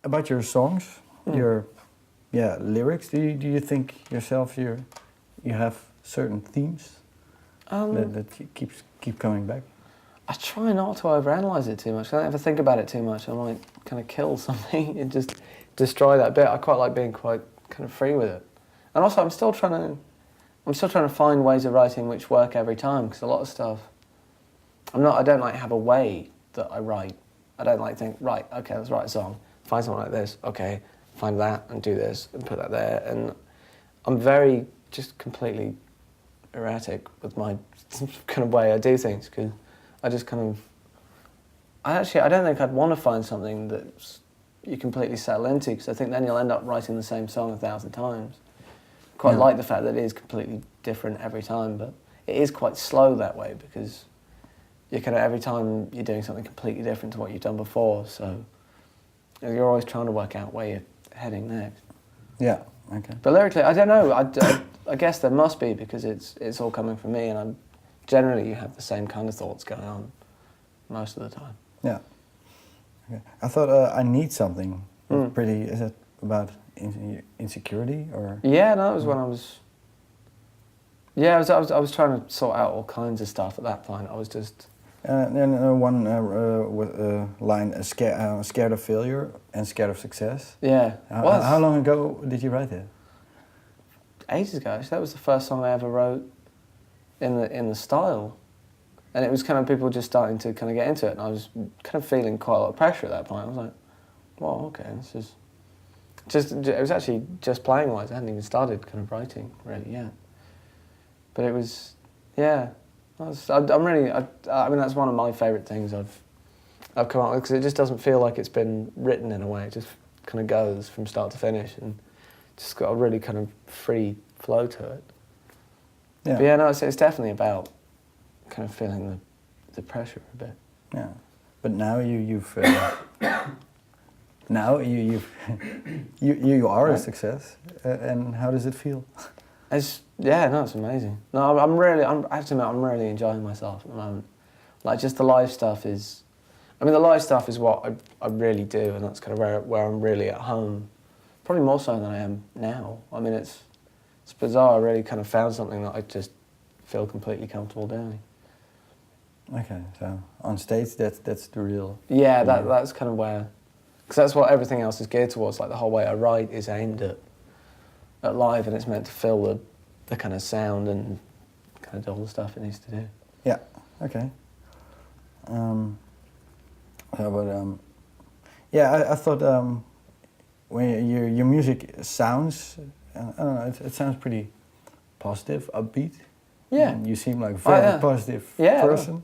about your songs, your lyrics. Do you think yourself you have certain themes that keep coming back? I try not to overanalyze it too much. I don't ever think about it too much. I might kind of kill something and just destroy that bit. I quite like being quite kind of free with it. And also, I'm still trying to find ways of writing which work every time, because a lot of stuff, I don't like have a way that I write. I don't like think, right, okay, let's write a song, find something like this, okay, find that and do this and put that there. And I'm very just completely erratic with my kind of way I do things, because I just kind of, I don't think I'd want to find something that you completely settle into, because I think then you'll end up writing the same song 1,000 times. Quite like the fact that it is completely different every time, but it is quite slow that way, because you're kind of every time you're doing something completely different to what you've done before, so you're always trying to work out where you're heading next. Yeah, okay. But lyrically, I don't know. I guess there must be, because it's all coming from me, and generally you have the same kind of thoughts going on most of the time. Yeah. Okay. I thought I Need Something. Pretty. Is it about insecurity or? Yeah, no, it was when I was. Yeah, I was trying to sort out all kinds of stuff at that point. I was just. And one line: scared of failure and scared of success. Yeah. How long ago did you write it? Ages ago. Actually, that was the first song I ever wrote in the style, and it was kind of people just starting to kind of get into it, and I was kind of feeling quite a lot of pressure at that point. I was like, well, okay, this is it was actually just playing wise. I hadn't even started kind of writing really yet, but it was, yeah. I'm really. I mean, that's one of my favourite things I've come up with, because it just doesn't feel like it's been written in a way. It just kind of goes from start to finish, and just got a really kind of free flow to it. Yeah. But yeah, no, it's definitely about kind of feeling the pressure a bit. Yeah, but now you've you are a success, and how does it feel? It's amazing. No, I have to admit, I'm really enjoying myself at the moment. Like, just the live stuff is, the live stuff is what I really do, and that's kind of where I'm really at home. Probably more so than I am now. I mean, it's bizarre. I really kind of found something that I just feel completely comfortable doing. Okay, so on stage, that's the real. Yeah, that's kind of where, because that's what everything else is geared towards. Like, the whole way I write is aimed at live, and it's meant to fill the kind of sound and kind of do all the stuff it needs to do. Yeah. Okay. I thought when your music sounds, I don't know, it sounds pretty positive, upbeat. Yeah. And you seem like a very positive person.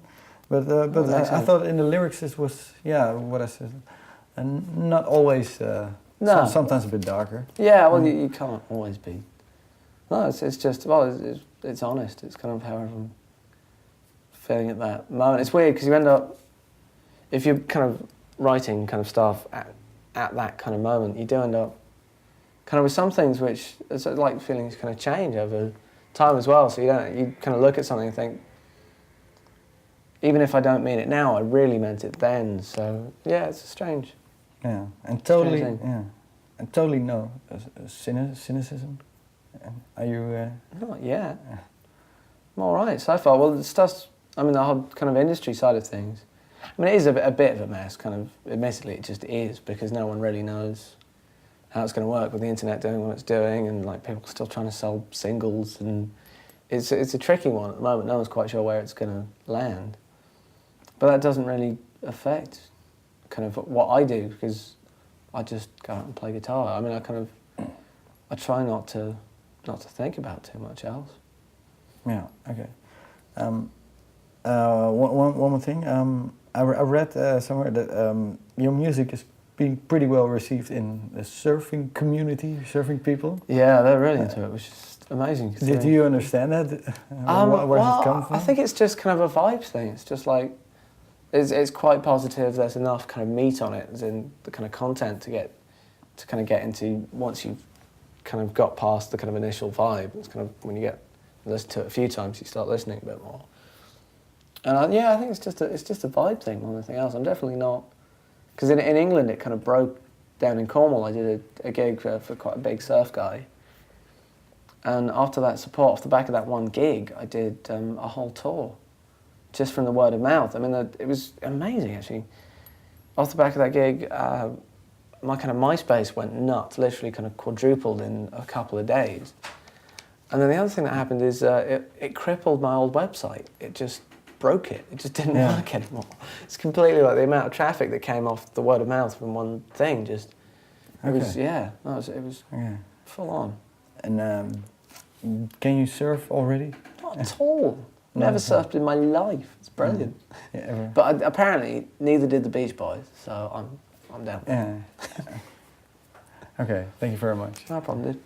But I thought in the lyrics it was what I said, and not always. Sometimes a bit darker. Yeah, well, you can't always be. No, it's just, it's honest. It's kind of how I'm feeling at that moment. It's weird, because you end up, if you're kind of writing kind of stuff at that kind of moment, you do end up kind of with some things which, it's like feelings kind of change over time as well. So you kind of look at something and think, even if I don't mean it now, I really meant it then. So yeah, it's strange. Yeah, and totally no cynicism. Are you? Not yet. I'm all right so far. Well, it's just, the whole kind of industry side of things. It is a bit of a mess, kind of. Admittedly, it just is, because no one really knows how it's going to work with the internet doing what it's doing, and like people still trying to sell singles, and it's a tricky one at the moment. No one's quite sure where it's going to land, but that doesn't really affect kind of what I do, because I just go out and play guitar. I try not to think about too much else. Yeah. Okay. One more thing. I read somewhere that your music is being pretty well received in the surfing community, surfing people. Yeah, they're really into it, which is amazing. Do you understand that? Where does it come from? I think it's just kind of a vibes thing. It's just like, it's quite positive. There's enough kind of meat on it, as in the kind of content to get into once you've kind of got past the kind of initial vibe. It's kind of when you get listen to it a few times, you start listening a bit more. And I think it's just a vibe thing more than anything else. I'm definitely not, because in England it kind of broke down in Cornwall. I did a gig for quite a big surf guy. And after that support, off the back of that one gig, I did a whole tour, just from the word of mouth. I mean, it was amazing, actually. Off the back of that gig, my kind of MySpace went nuts, literally kind of quadrupled in a couple of days. And then the other thing that happened is it crippled my old website. It just broke it. It just didn't work anymore. It's completely like the amount of traffic that came off the word of mouth from one thing. Just it was full on. And can you surf already? Not at all. Never surfed in my life. It's brilliant. Yeah, ever. But apparently neither did the Beach Boys, so I'm down. Yeah. Okay, thank you very much. No problem, dude.